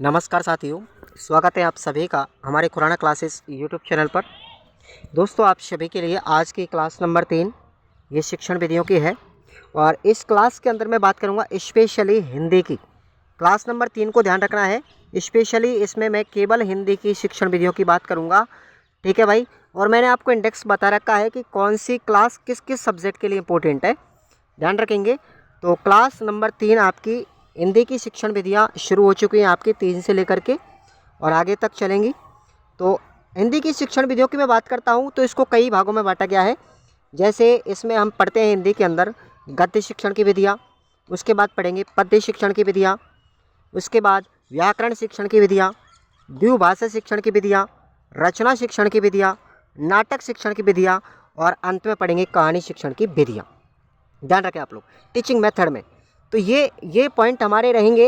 नमस्कार साथियों, स्वागत है आप सभी का हमारे खुराना क्लासेस यूट्यूब चैनल पर। दोस्तों, आप सभी के लिए आज की क्लास नंबर 3 ये शिक्षण विधियों की है और इस क्लास के अंदर मैं बात करूंगा स्पेशली हिंदी की। क्लास नंबर 3 को ध्यान रखना है, स्पेशली इसमें मैं केवल हिंदी की शिक्षण विधियों की बात करूँगा। ठीक है भाई। और मैंने आपको इंडेक्स बता रखा है कि कौन सी क्लास किस किस सब्जेक्ट के लिए इंपॉर्टेंट है, ध्यान रखेंगे। तो क्लास नंबर 3 आपकी हिंदी की शिक्षण विधियाँ शुरू हो चुकी हैं, आपकी 3 से लेकर के और आगे तक चलेंगी। तो हिंदी की शिक्षण विधियों की मैं बात करता हूँ तो इसको कई भागों में बांटा गया है। जैसे इसमें हम पढ़ते हैं हिंदी के अंदर गद्य शिक्षण की विधियाँ, उसके बाद पढ़ेंगे पद्य शिक्षण की विधियाँ, उसके बाद व्याकरण शिक्षण की विधियाँ, द्विभाषा शिक्षण की विधियाँ, रचना शिक्षण की विधियाँ, नाटक शिक्षण की विधियाँ और अंत में पढ़ेंगे कहानी शिक्षण की विधियाँ। ध्यान रखें आप लोग टीचिंग मेथड में। तो ये पॉइंट हमारे रहेंगे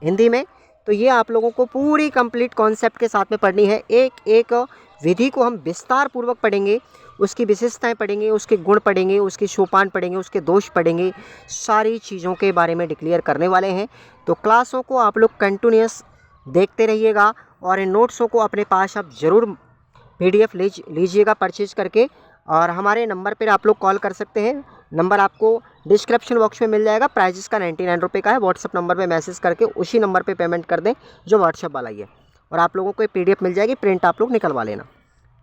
हिंदी में। तो ये आप लोगों को पूरी कंप्लीट कॉन्सेप्ट के साथ में पढ़नी है। एक एक विधि को हम विस्तार पूर्वक पढ़ेंगे, उसकी विशेषताएं पढ़ेंगे, उसके गुण पढ़ेंगे, उसके सोपान पढ़ेंगे, उसके दोष पढ़ेंगे, सारी चीज़ों के बारे में डिक्लेयर करने वाले हैं। तो क्लासों को आप लोग कंटिन्यूस देखते रहिएगा और इन नोट्सों को अपने पास आप ज़रूर PDF लीजिएगा परचेज करके। और हमारे नंबर पर आप लोग कॉल कर सकते हैं, नंबर आपको डिस्क्रिप्शन बॉक्स में मिल जाएगा। प्राइजेस का 99 रुपये का है। व्हाट्सअप नंबर पे मैसेज करके उसी नंबर पे पेमेंट कर दें जो व्हाट्सअप वाला ही है और आप लोगों को PDF मिल जाएगी, प्रिंट आप लोग निकलवा लेना।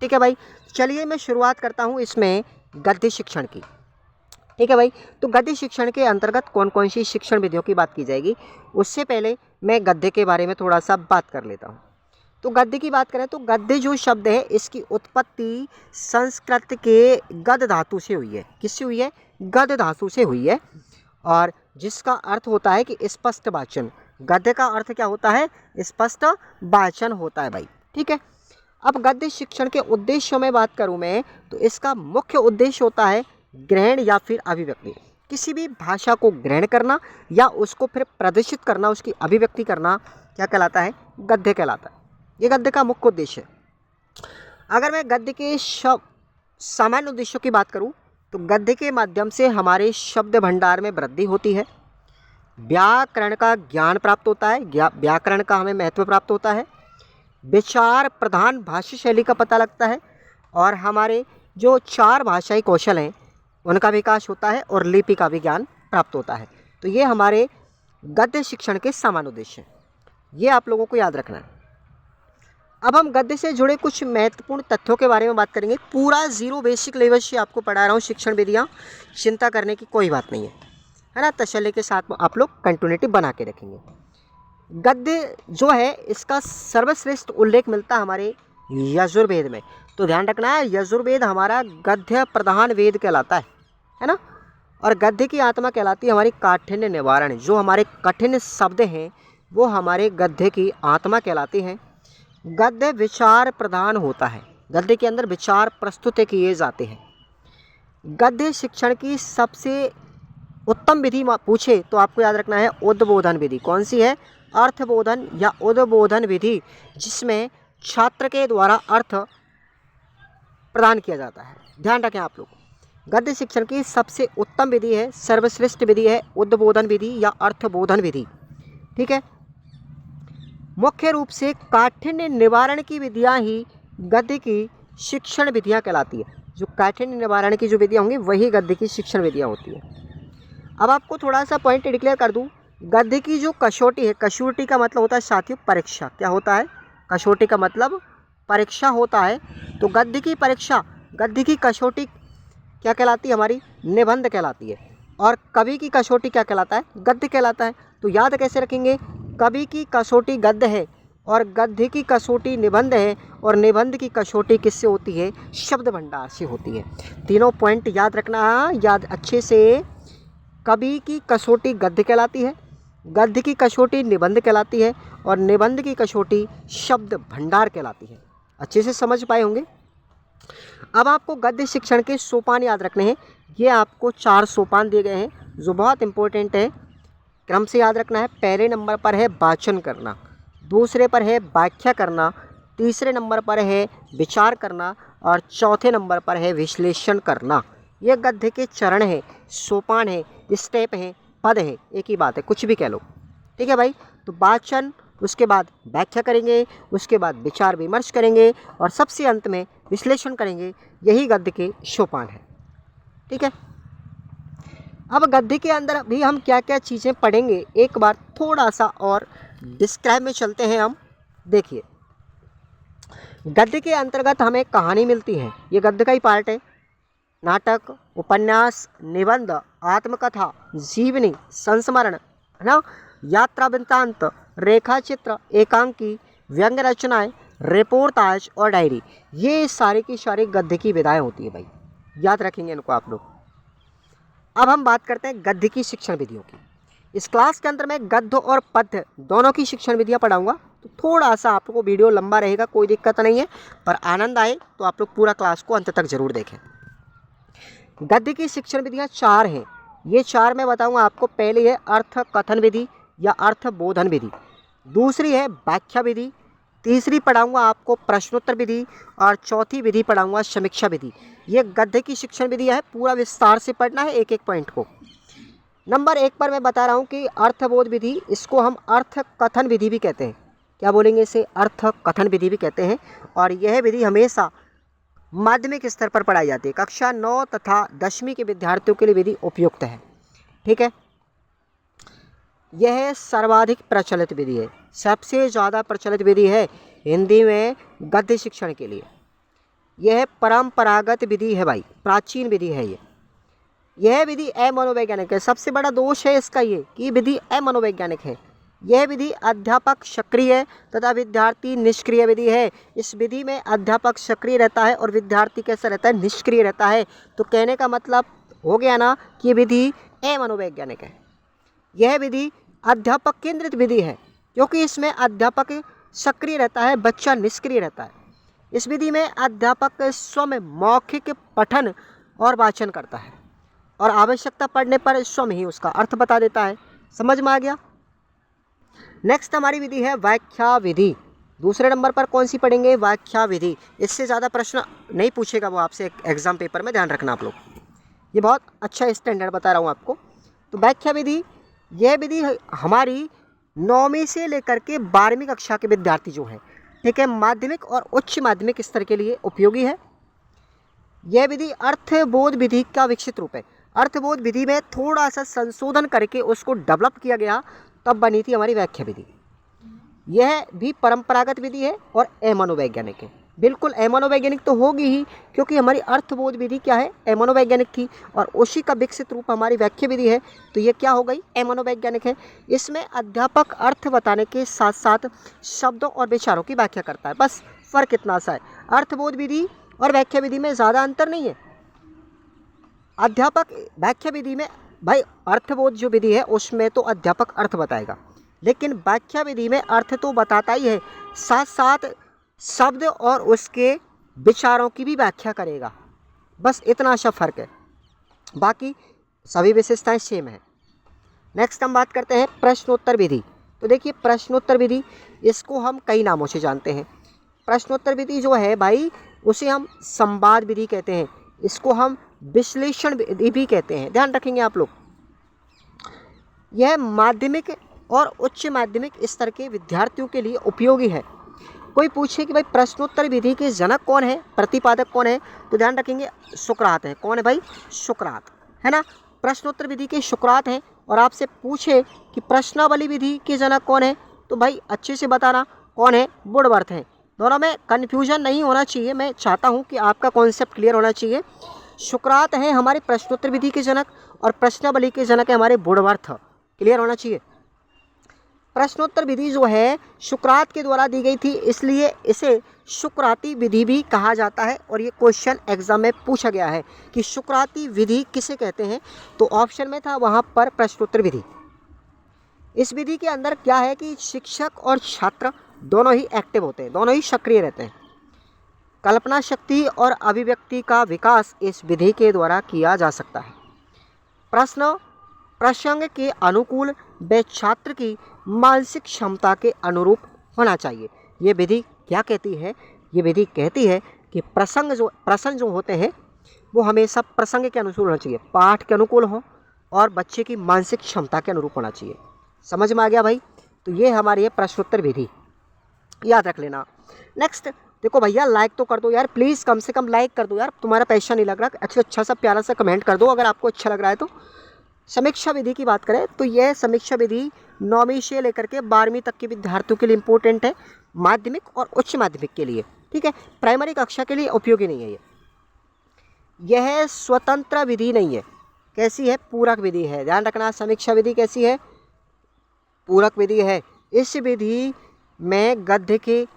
ठीक है भाई। चलिए मैं शुरुआत करता हूँ इसमें गद्य शिक्षण की। ठीक है भाई। तो गद्य शिक्षण के अंतर्गत कौन कौन सी शिक्षण विधियों की बात की जाएगी, उससे पहले मैं गद्य के बारे में थोड़ा सा बात कर लेता हूँ। तो गद्य की बात करें तो गद्य जो शब्द है इसकी उत्पत्ति संस्कृत के गद धातु से हुई है। किससे हुई है? गद धातु से हुई है और जिसका अर्थ होता है कि स्पष्ट वाचन। गद्य का अर्थ क्या होता है? स्पष्ट वाचन होता है भाई। ठीक है। अब गद्य शिक्षण के उद्देश्यों में बात करूं मैं तो इसका मुख्य उद्देश्य होता है ग्रहण या फिर अभिव्यक्ति। किसी भी भाषा को ग्रहण करना या उसको फिर प्रदर्शित करना, उसकी अभिव्यक्ति करना क्या कहलाता है? गद्य कहलाता है। ये गद्य का मुख्य उद्देश्य है। अगर मैं गद्य के सामान्य उद्देश्यों की बात करूं तो गद्य के माध्यम से हमारे शब्द भंडार में वृद्धि होती है, व्याकरण का ज्ञान प्राप्त होता है, व्याकरण का हमें महत्व प्राप्त होता है, विचार प्रधान भाषा शैली का पता लगता है और हमारे जो 4 भाषाई कौशल हैं उनका विकास होता है और लिपि का भी ज्ञान प्राप्त होता है। तो ये हमारे गद्य शिक्षण के सामान्य उद्देश्य हैं। ये आप लोगों को याद रखना है। अब हम गद्य से जुड़े कुछ महत्वपूर्ण तथ्यों के बारे में बात करेंगे। पूरा जीरो बेसिक लेवल से आपको पढ़ा रहा हूँ शिक्षण विधियाँ, चिंता करने की कोई बात नहीं है ना। तसल्ली के साथ आप लोग कंटिन्यूटी बना के रखेंगे। गद्य जो है इसका सर्वश्रेष्ठ उल्लेख मिलता है हमारे यजुर्वेद में। तो ध्यान रखना है, यजुर्वेद हमारा गद्य प्रधान वेद कहलाता है ना। और गद्य की आत्मा कहलाती है हमारी काठिन्य निवारण। जो हमारे कठिन शब्द हैं वो हमारे गद्य की आत्मा कहलाती हैं। गद्य विचार प्रधान होता है, गद्य के अंदर विचार प्रस्तुत किए जाते हैं। गद्य शिक्षण की सबसे उत्तम विधि पूछे तो आपको याद रखना है उद्बोधन विधि। कौन सी है? अर्थबोधन या उद्बोधन विधि, जिसमें छात्र के द्वारा अर्थ प्रदान किया जाता है। ध्यान रखें आप लोग, गद्य शिक्षण की सबसे उत्तम विधि है, सर्वश्रेष्ठ विधि है उद्बोधन विधि या अर्थबोधन विधि। ठीक है। मुख्य रूप से काठिन्य निवारण की विधियां ही गद्य की शिक्षण विधियां कहलाती है। जो काठिन्य निवारण की जो विधियां होंगी वही गद्य की शिक्षण विधियां होती है। अब आपको थोड़ा सा पॉइंट डिक्लेयर कर दूं, गद्य की जो कसौटी है, कसौटी का मतलब होता है साथियों परीक्षा। क्या होता है? कसौटी का मतलब परीक्षा होता है। तो गद्य की परीक्षा, गद्य की कसौटी क्या कहलाती है? हमारी निबंध कहलाती है। और कवि की कसौटी क्या कहलाता है? गद्य कहलाता है। तो याद कैसे रखेंगे? कवि की कसौटी गद्य है और गद्य की कसौटी निबंध है और निबंध की कसौटी किससे होती है? शब्द भंडार से होती है। तीनों पॉइंट याद रखना है, याद अच्छे से। कवि की कसौटी गद्य कहलाती है, गद्य की कसौटी निबंध कहलाती है और निबंध की कसौटी शब्द भंडार कहलाती है। अच्छे से समझ पाए होंगे। अब आपको गद्य शिक्षण के सोपान याद रखने हैं। ये आपको 4 सोपान दिए गए हैं जो बहुत इंपॉर्टेंट है, क्रम से याद रखना है। पहले नंबर पर है वाचन करना, दूसरे पर है व्याख्या करना, तीसरे नंबर पर है विचार करना और चौथे नंबर पर है विश्लेषण करना। ये गद्य के चरण हैं, सोपान है, स्टेप हैं, पद है, एक ही बात है, कुछ भी कह लो। ठीक है भाई। तो वाचन, उसके बाद व्याख्या करेंगे, उसके बाद विचार विमर्श करेंगे और सबसे अंत में विश्लेषण करेंगे। यही गद्य के सोपान है। ठीक है, अब गद्य के अंदर भी हम क्या क्या चीज़ें पढ़ेंगे, एक बार थोड़ा सा और डिस्क्राइब में चलते हैं हम। देखिए, गद्य के अंतर्गत हमें कहानी मिलती है, ये गद्य का ही पार्ट है। नाटक, उपन्यास, निबंध, आत्मकथा, जीवनी, संस्मरण, है ना, यात्रा वृत्तांत, रेखा चित्र, एकांकी, व्यंग्य रचनाएं, रिपोर्टाज और डायरी, ये सारे की सारी गद्य की विधाएं होती है भाई, याद रखेंगे इनको आप लोग। अब हम बात करते हैं गद्य की शिक्षण विधियों की। इस क्लास के अंदर मैं गद्य और पद्य दोनों की शिक्षण विधियां पढ़ाऊंगा, तो थोड़ा सा आप लोग को वीडियो लंबा रहेगा, कोई दिक्कत नहीं है, पर आनंद आए तो आप लोग पूरा क्लास को अंत तक जरूर देखें। गद्य की शिक्षण विधियां 4 हैं, ये 4 मैं बताऊंगा आपको। पहली है अर्थ कथन विधि या अर्थ बोधन विधि, दूसरी है व्याख्या विधि, तीसरी पढ़ाऊंगा आपको प्रश्नोत्तर विधि और चौथी विधि पढ़ाऊंगा समीक्षा विधि। ये गद्य की शिक्षण विधि है, पूरा विस्तार से पढ़ना है एक एक पॉइंट को। नंबर 1 पर मैं बता रहा हूँ कि अर्थबोध विधि, इसको हम अर्थ कथन विधि भी कहते हैं। क्या बोलेंगे इसे? अर्थ कथन विधि भी कहते हैं। और यह विधि हमेशा माध्यमिक स्तर पर पढ़ाई जाती है, कक्षा 9 तथा 10वीं के विद्यार्थियों के लिए विधि उपयुक्त है। ठीक है, यह सर्वाधिक प्रचलित विधि है, सबसे ज़्यादा प्रचलित विधि है हिंदी में गद्य शिक्षण के लिए। यह परंपरागत विधि है भाई, प्राचीन विधि है यह विधि अमनोवैज्ञानिक है। सबसे बड़ा दोष है इसका ये कि विधि अमनोवैज्ञानिक है। यह विधि अध्यापक सक्रिय तथा विद्यार्थी निष्क्रिय विधि है। इस विधि में अध्यापक सक्रिय रहता है और विद्यार्थी कैसा रहता है? निष्क्रिय रहता है। तो कहने का मतलब हो गया ना कि विधि अमनोवैज्ञानिक है। यह विधि अध्यापक केंद्रित विधि है, क्योंकि इसमें अध्यापक सक्रिय रहता है, बच्चा निष्क्रिय रहता है। इस विधि में अध्यापक स्वयं मौखिक पठन और वाचन करता है और आवश्यकता पड़ने पर स्वयं ही उसका अर्थ बता देता है। समझ में आ गया? नेक्स्ट हमारी विधि है व्याख्या विधि। दूसरे नंबर पर कौन सी पढ़ेंगे? व्याख्या विधि। इससे ज़्यादा प्रश्न नहीं पूछेगा वो आपसे एग्जाम पेपर में, ध्यान रखना आप लोग। ये बहुत अच्छा स्टैंडर्ड बता रहा हूँ आपको। तो व्याख्या विधि, यह विधि हमारी 9वीं से लेकर के 12वीं कक्षा के विद्यार्थी जो है, ठीक है, माध्यमिक और उच्च माध्यमिक स्तर के लिए उपयोगी है। यह विधि अर्थबोध विधि का विकसित रूप है। अर्थबोध विधि में थोड़ा सा संशोधन करके उसको डेवलप किया गया, तब बनी थी हमारी व्याख्या विधि। यह भी परंपरागत विधि है और अमनोवैज्ञानिक है। बिल्कुल अमनोवैज्ञानिक तो होगी ही, क्योंकि हमारी अर्थबोध विधि क्या है? अमनोवैज्ञानिक थी, और उसी का विकसित रूप हमारी व्याख्या विधि है। तो ये क्या हो गई? अमनोवैज्ञानिक है। इसमें अध्यापक अर्थ बताने के साथ साथ शब्दों और विचारों की व्याख्या करता है, बस फर्क इतना सा है। अर्थबोध विधि और व्याख्या विधि में ज़्यादा अंतर नहीं है। अध्यापक व्याख्या विधि में भाई, अर्थबोध जो विधि है उसमें तो अध्यापक अर्थ बताएगा, लेकिन व्याख्या विधि में अर्थ तो बताता ही है, साथ साथ शब्द और उसके विचारों की भी व्याख्या करेगा। बस इतना सा फर्क है, बाकी सभी विशेषताएं सेम है। नेक्स्ट हम बात करते हैं प्रश्नोत्तर विधि। तो देखिए, प्रश्नोत्तर विधि, इसको हम कई नामों से जानते हैं। प्रश्नोत्तर विधि जो है भाई, उसे हम संवाद विधि कहते हैं, इसको हम विश्लेषण विधि भी कहते हैं, ध्यान रखेंगे आप लोग। यह माध्यमिक और उच्च माध्यमिक स्तर के विद्यार्थियों के लिए उपयोगी है। कोई पूछे कि भाई प्रश्नोत्तर विधि के जनक कौन है, प्रतिपादक कौन है, तो ध्यान रखेंगे सुकरात है। कौन है भाई? सुकरात, है ना। प्रश्नोत्तर विधि के सुकरात हैं। और आपसे पूछे कि प्रश्नावली विधि के जनक कौन है, तो भाई अच्छे से बताना कौन है? वुडवर्थ है। दोनों में कन्फ्यूजन नहीं होना चाहिए, मैं चाहता हूँ कि आपका कॉन्सेप्ट क्लियर होना चाहिए। सुकरात हैं हमारे प्रश्नोत्तर विधि के जनक और प्रश्नावली के जनक है हमारे वुडवर्थ, क्लियर होना चाहिए। प्रश्नोत्तर विधि जो है सुकरात के द्वारा दी गई थी, इसलिए इसे सुकराती विधि भी कहा जाता है। और ये क्वेश्चन एग्जाम में पूछा गया है कि सुकराती विधि किसे कहते हैं, तो ऑप्शन में था वहाँ पर प्रश्नोत्तर विधि। इस विधि के अंदर क्या है कि शिक्षक और छात्र दोनों ही एक्टिव होते हैं, दोनों ही सक्रिय रहते हैं। कल्पना शक्ति और अभिव्यक्ति का विकास इस विधि के द्वारा किया जा सकता है। प्रश्न प्रसंग के अनुकूल व छात्र की मानसिक क्षमता के अनुरूप होना चाहिए। ये विधि क्या कहती है? ये विधि कहती है कि प्रश्न जो होते हैं वो हमेशा प्रसंग के अनुकूल होना चाहिए, पाठ के अनुकूल हो और बच्चे की मानसिक क्षमता के अनुरूप होना चाहिए। समझ में आ गया भाई? तो ये हमारी है प्रश्नोत्तर विधि, याद रख लेना। नेक्स्ट देखो भैया, लाइक तो कर दो यार प्लीज़, कम से कम लाइक कर दो यार, तुम्हारा पैसा नहीं लग रहा, अच्छा सा प्यारा सा कमेंट कर दो अगर आपको अच्छा लग रहा है तो। समीक्षा विधि की बात करें तो यह समीक्षा विधि 9वीं से लेकर के 12वीं तक के विद्यार्थियों के लिए इंपॉर्टेंट है, माध्यमिक और उच्च माध्यमिक के लिए, ठीक है। प्राइमरी कक्षा के लिए उपयोगी नहीं है ये। यह स्वतंत्र विधि नहीं है, कैसी है, पूरक विधि है, ध्यान रखना। समीक्षा विधि कैसी है, पूरक विधि है। इस विधि में गद्य के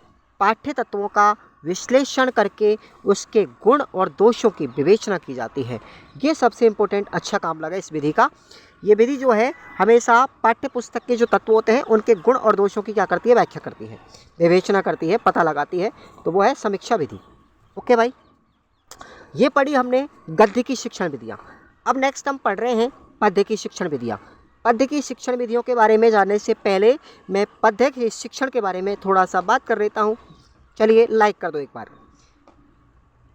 पाठ्य तत्वों का विश्लेषण करके उसके गुण और दोषों की विवेचना की जाती है। ये सबसे इम्पोर्टेंट अच्छा काम लगा इस विधि का। ये विधि जो है हमेशा पाठ्य पुस्तक के जो तत्व होते हैं उनके गुण और दोषों की क्या करती है, व्याख्या करती है, विवेचना करती है, पता लगाती है, तो वो है समीक्षा विधि। ओके भाई, ये पढ़ी हमने गद्य की शिक्षण विधियाँ। अब नेक्स्ट हम पढ़ रहे हैं पद्य की शिक्षण विधियाँ। पद्य की शिक्षण विधियों के बारे में जानने से पहले मैं पद्य के शिक्षण के बारे में थोड़ा सा बात कर लेता हूँ। चलिए लाइक कर दो एक बार।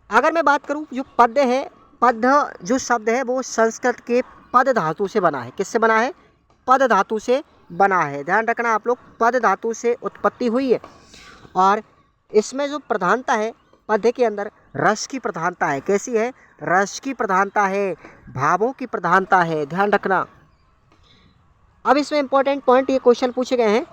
अगर मैं बात करूँ जो पद्य है, पद्य जो शब्द है वो संस्कृत के पद धातु से बना है। किससे बना है, पद धातु से बना है, ध्यान रखना आप लोग, पद धातु से उत्पत्ति हुई है। और इसमें जो प्रधानता है पद्य के अंदर, रस की प्रधानता है। कैसी है, रस की प्रधानता है, भावों की प्रधानता है, ध्यान रखना। अब इसमें इंपॉर्टेंट पॉइंट ये क्वेश्चन पूछे गए हैं,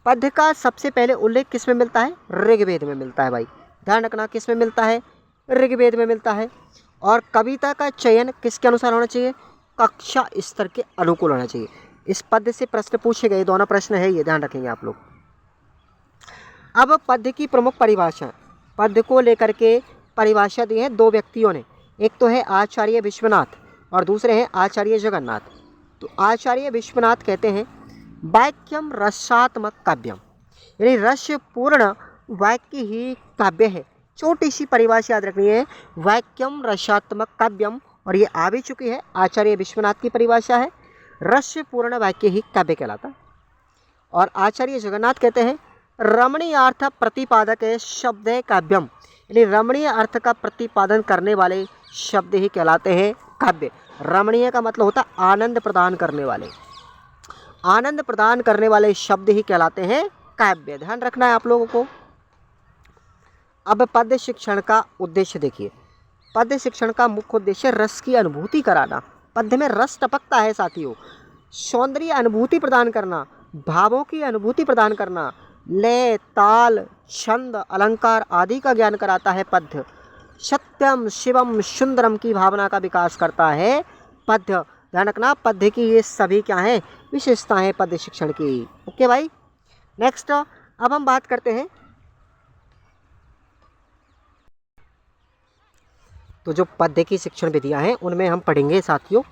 पद्य का सबसे पहले उल्लेख किस में मिलता है, ऋग्वेद में मिलता है भाई, ध्यान रखना, किस में मिलता है, ऋग्वेद में मिलता है। और कविता का चयन किसके अनुसार होना चाहिए, कक्षा स्तर के अनुकूल होना चाहिए। इस पद्य से प्रश्न पूछे गए, दोनों प्रश्न है ये, ध्यान रखेंगे आप लोग। अब पद्य की प्रमुख परिभाषा, पद्य को लेकर के परिभाषा दी है दो व्यक्तियों ने, एक तो है आचार्य विश्वनाथ और दूसरे हैं आचार्य जगन्नाथ। तो आचार्य विश्वनाथ कहते हैं वाक्यम रसात्मक काव्यम, यानी रसपूर्ण वाक्य ही काव्य है। छोटी सी परिभाषा याद रखनी है, वाक्यम रसात्मक काव्यम, और ये आ भी चुकी है, आचार्य विश्वनाथ की परिभाषा है, रसपूर्ण वाक्य ही काव्य कहलाता है। और आचार्य जगन्नाथ कहते हैं रमणीय अर्थ प्रतिपादक शब्द काव्यम, यानी रमणीय अर्थ का प्रतिपादन करने वाले शब्द ही कहलाते हैं काव्य। रमणीय का मतलब होता है आनंद प्रदान करने वाले, आनंद प्रदान करने वाले शब्द ही कहलाते हैं काव्य, ध्यान रखना है आप लोगों को। अब पद्य शिक्षण का उद्देश्य देखिए, पद्य शिक्षण का मुख्य उद्देश्य रस की अनुभूति कराना। पद्य में रस टपकता है साथियों, सौंदर्य अनुभूति प्रदान करना, भावों की अनुभूति प्रदान करना, लय ताल छंद अलंकार आदि का ज्ञान कराता है पद्य। सत्यम शिवम सुंदरम की भावना का विकास करता है पद्य, ध्यान रखना। पद्य की ये सभी क्या हैं, विशेषताएं पद्य शिक्षण की। ओके भाई, नेक्स्ट अब हम बात करते हैं, तो जो पद्य की शिक्षण विधियां हैं उनमें हम पढ़ेंगे साथियों,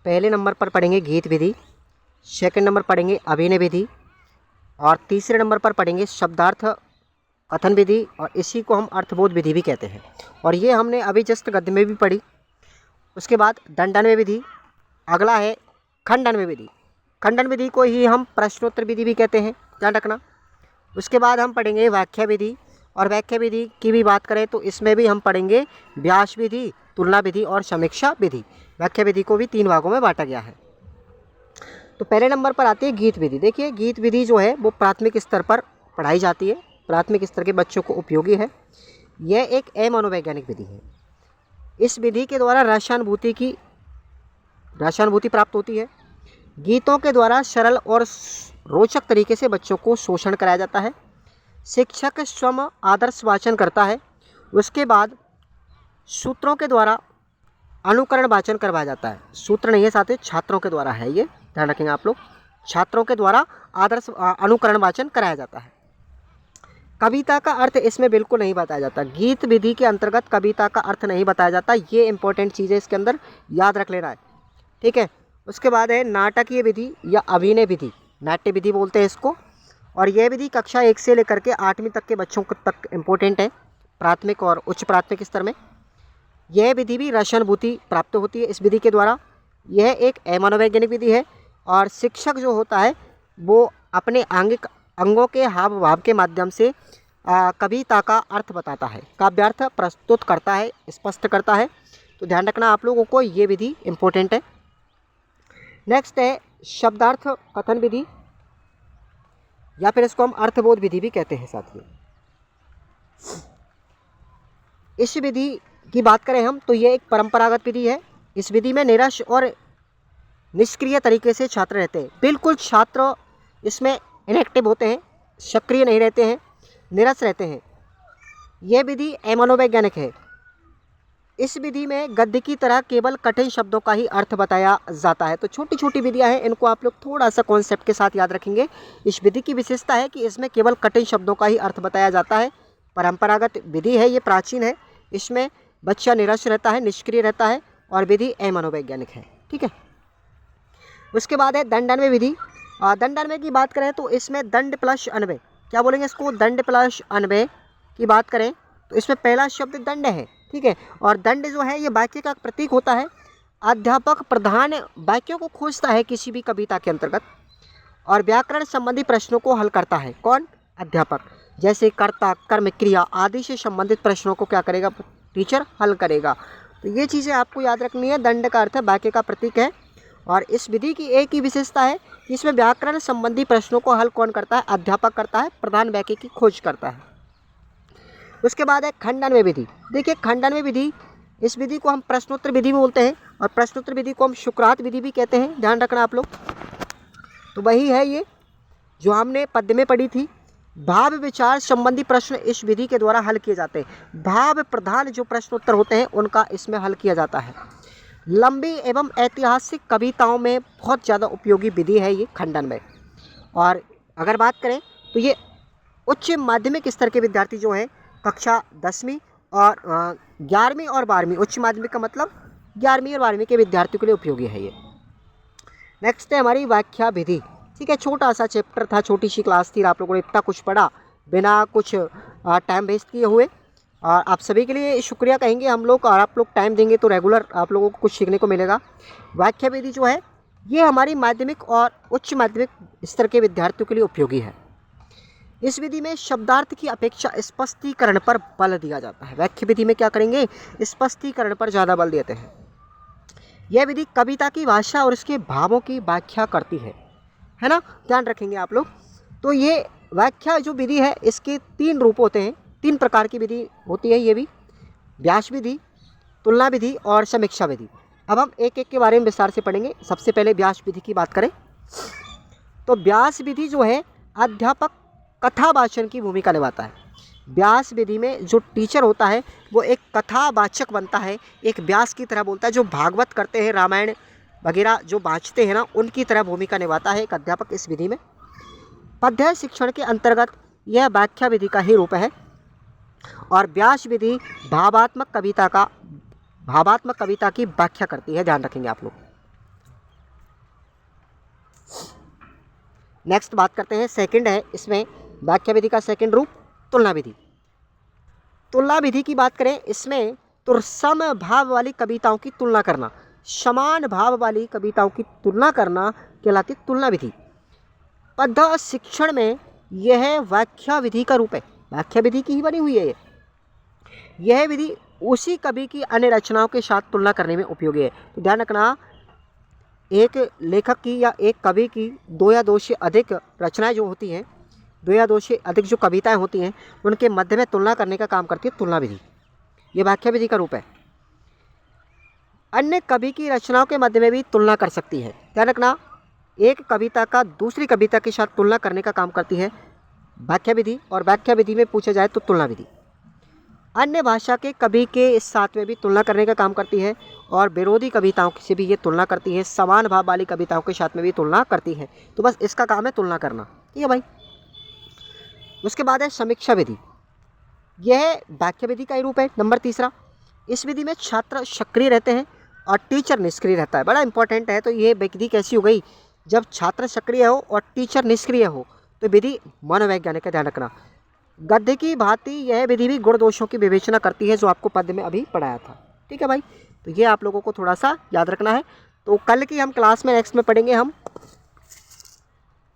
पहले नंबर पर पढ़ेंगे गीत विधि, सेकंड नंबर पढ़ेंगे अभिनय विधि, और तीसरे नंबर पर पढ़ेंगे शब्दार्थ कथन विधि, और इसी को हम अर्थबोध विधि भी कहते हैं। और ये हमने अभी जस्ट गद्य में भी पढ़ी। उसके बाद दंडन्वय विधि, अगला है खंडन्वय विधि, खंडन विधि को ही हम प्रश्नोत्तर विधि भी कहते हैं, ध्यान रखना। उसके बाद हम पढ़ेंगे व्याख्या विधि, और व्याख्या विधि की भी बात करें तो इसमें भी हम पढ़ेंगे व्यास विधि, तुलना विधि और समीक्षा विधि। व्याख्या विधि को भी 3 भागों में बांटा गया है। तो पहले नंबर पर आती है गीत विधि। देखिए गीत विधि जो है वो प्राथमिक स्तर पर पढ़ाई जाती है, प्राथमिक स्तर के बच्चों को उपयोगी है। यह एक मनोवैज्ञानिक विधि है। इस विधि के द्वारा रसानुभूति प्राप्त होती है। गीतों के द्वारा सरल और रोचक तरीके से बच्चों को शोषण कराया जाता है। शिक्षक स्वयं आदर्श वाचन करता है। उसके बाद सूत्रों के द्वारा अनुकरण वाचन करवाया जाता है। सूत्र नहीं है साथ, छात्रों के द्वारा है, ये ध्यान रखेंगे आप लोग। छात्रों के द्वारा आदर्श अनुकरण वाचन कराया जाता है। कविता का अर्थ इसमें बिल्कुल नहीं बताया जाता। गीत विधि के अंतर्गत कविता का अर्थ नहीं बताया जाता, ये इंपॉर्टेंट चीज़ है, इसके अंदर याद रख लेना है, ठीक है। उसके बाद है नाटकीय विधि या अभिनय विधि, नाट्य विधि बोलते हैं इसको। और यह विधि कक्षा 1 से लेकर के 8वीं तक के बच्चों तक इम्पोर्टेंट है, प्राथमिक और उच्च प्राथमिक स्तर में। यह विधि भी रसानुभूति प्राप्त होती है इस विधि के द्वारा। यह एक मनोवैज्ञानिक विधि है और शिक्षक जो होता है वो अपने आंगिक अंगों के हाव भाव के माध्यम से कविता का अर्थ बताता है, काव्यार्थ प्रस्तुत करता है, स्पष्ट करता है। तो ध्यान रखना आप लोगों को, ये विधि इम्पोर्टेंट है। नेक्स्ट है शब्दार्थ कथन विधि। या फिर इसको हम अर्थबोध विधि भी कहते हैं साथ में। इस विधि की बात करें हम तो ये एक परंपरागत विधि है। इस विधि में निरस और निष्क्रिय तरीके से छात्र रहते हैं। बिल्कुल छात्र इसमें इनएक्टिव होते हैं, सक्रिय नहीं रहते हैं, निरस रहते हैं। यह विधि अमनोवैज्ञानिक है। इस विधि में गद्य की तरह केवल कठिन शब्दों का ही अर्थ बताया जाता है। तो छोटी छोटी विधियां हैं, इनको आप लोग थोड़ा सा कॉन्सेप्ट के साथ याद रखेंगे। इस विधि की विशेषता है कि इसमें केवल कठिन शब्दों का ही अर्थ बताया जाता है। परंपरागत विधि है, ये प्राचीन है। इसमें बच्चा निरस रहता है, निष्क्रिय रहता है और विधि अमनोवैज्ञानिक है। ठीक है। उसके बाद है दंडान्वय विधि। दंडान्वय की बात करें तो इसमें दंड प्लस अन्वय, क्या बोलेंगे इसको, दंड प्लस अन्वय की बात करें तो इसमें पहला शब्द दंड है। ठीक है। और दंड जो है ये वाक्य का प्रतीक होता है। अध्यापक प्रधान वाक्यों को खोजता है किसी भी कविता के अंतर्गत और व्याकरण संबंधी प्रश्नों को हल करता है। कौन? अध्यापक। जैसे कर्ता, कर्म, क्रिया आदि से संबंधित प्रश्नों को क्या करेगा? टीचर हल करेगा। तो ये चीज़ें आपको याद रखनी है। दंड का अर्थ है वाक्य का प्रतीक है। और इस विधि की एक ही विशेषता है कि इसमें व्याकरण संबंधी प्रश्नों को हल कौन करता है? अध्यापक करता है, प्रधान वाक्य की खोज करता है। उसके बाद है खंडान्वय विधि। देखिए खंडान्वय विधि, इस विधि को हम प्रश्नोत्तर विधि भी बोलते हैं और प्रश्नोत्तर विधि को हम शुक्रात विधि भी कहते हैं, ध्यान रखना आप लोग। तो वही है ये जो हमने पद्य में पढ़ी थी। भाव विचार संबंधी प्रश्न इस विधि के द्वारा हल किए जाते हैं। भाव प्रधान जो प्रश्नोत्तर होते हैं उनका इसमें हल किया जाता है। लंबी एवं ऐतिहासिक कविताओं में बहुत ज़्यादा उपयोगी विधि है ये खंडान्वय। और अगर बात करें तो ये उच्च माध्यमिक स्तर के विद्यार्थी जो हैं कक्षा 10वीं और 11वीं और 12वीं, उच्च माध्यमिक का मतलब 11वीं और 12वीं के विद्यार्थियों के लिए उपयोगी है ये। नेक्स्ट है हमारी व्याख्या विधि। ठीक है, छोटा सा चैप्टर था, छोटी सी क्लास थी, आप लोगों ने इतना कुछ पढ़ा बिना कुछ टाइम वेस्ट किए हुए। और आप सभी के लिए शुक्रिया कहेंगे हम लोग, और आप लोग टाइम देंगे तो रेगुलर आप लोगों को कुछ सीखने को मिलेगा। व्याख्या विधि जो है ये हमारी माध्यमिक और उच्च माध्यमिक स्तर के विद्यार्थियों के लिए उपयोगी है। इस विधि में शब्दार्थ की अपेक्षा स्पष्टीकरण पर बल दिया जाता है। व्याख्या विधि में क्या करेंगे? स्पष्टीकरण पर ज़्यादा बल देते हैं। यह विधि कविता की भाषा और उसके भावों की व्याख्या करती है ना, ध्यान रखेंगे आप लोग। तो ये व्याख्या जो विधि है इसके 3 रूप होते हैं, 3 प्रकार की विधि होती है ये भी, व्यास विधि, तुलना विधि और समीक्षा विधि। अब हम एक एक के बारे में विस्तार से पढ़ेंगे। सबसे पहले व्यास विधि की बात करें तो व्यास विधि जो है अध्यापक कथावाचन की भूमिका निभाता है। व्यास विधि में जो टीचर होता है वो एक कथावाचक बनता है, एक व्यास की तरह बोलता है। जो भागवत करते हैं, रामायण वगैरह जो बाँचते हैं ना, उनकी तरह भूमिका निभाता है एक अध्यापक इस विधि में। पद्य शिक्षण के अंतर्गत यह व्याख्या विधि का ही रूप है। और व्यास विधि भावात्मक कविता की व्याख्या करती है, ध्यान रखेंगे आप लोग। नेक्स्ट बात करते हैं, सेकंड है इसमें व्याख्या विधि का सेकंड रूप तुलना विधि। तुलना विधि की बात करें इसमें तो सम भाव वाली कविताओं की तुलना करना, समान भाव वाली कविताओं की तुलना करना कहलाती तुलना विधि। पद्य शिक्षण में यह व्याख्या विधि का रूप है, व्याख्या विधि की ही बनी हुई है। यह विधि उसी कवि की अन्य रचनाओं के साथ तुलना करने में उपयोगी है। तो ध्यान रखना, एक लेखक की या एक कवि की 2 या 2 से अधिक रचनाएं जो होती हैं, 2 या 2 से अधिक जो कविताएं होती हैं, उनके मध्य में तुलना करने का काम करती है तुलना विधि। ये व्याख्या विधि का रूप है। अन्य कवि की रचनाओं के मध्य में भी तुलना कर सकती है। ध्यान रखना, एक कविता का दूसरी कविता के साथ तुलना करने का काम करती है व्याख्या विधि। और व्याख्या विधि में पूछा जाए तो तुलना विधि अन्य भाषा के कवि के साथ में भी तुलना करने का काम करती है और विरोधी कविताओं से भी ये तुलना करती है, समान भाव वाली कविताओं के साथ में भी तुलना करती है। तो बस इसका काम है तुलना करना, ठीक है भाई। उसके बाद है समीक्षा विधि। यह व्याख्या विधि का ही रूप है, नंबर 3। इस विधि में छात्र सक्रिय रहते हैं और टीचर निष्क्रिय रहता है। बड़ा इंपॉर्टेंट है। तो ये विधि कैसी हो गई? जब छात्र सक्रिय हो और टीचर निष्क्रिय हो तो विधि मनोवैज्ञानिक का, ध्यान रखना। गद्य की भांति यह विधि भी गुण दोषों की विवेचना करती है, जो आपको पद्य में अभी पढ़ाया था, ठीक है भाई। तो ये आप लोगों को थोड़ा सा याद रखना है। तो कल की हम क्लास में नेक्स्ट में पढ़ेंगे हम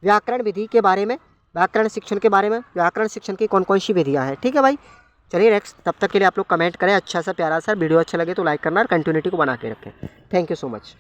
व्याकरण विधि के बारे में, व्याकरण शिक्षण के बारे में, व्याकरण शिक्षण की कौन कौन सी विधियाँ हैं, ठीक है भाई। चलिए नेक्स्ट, तब तक के लिए आप लोग कमेंट करें अच्छा सा प्यारा सा। वीडियो अच्छा लगे तो लाइक करना और कंटिन्यूटी को बना के रखें। Thank you so much.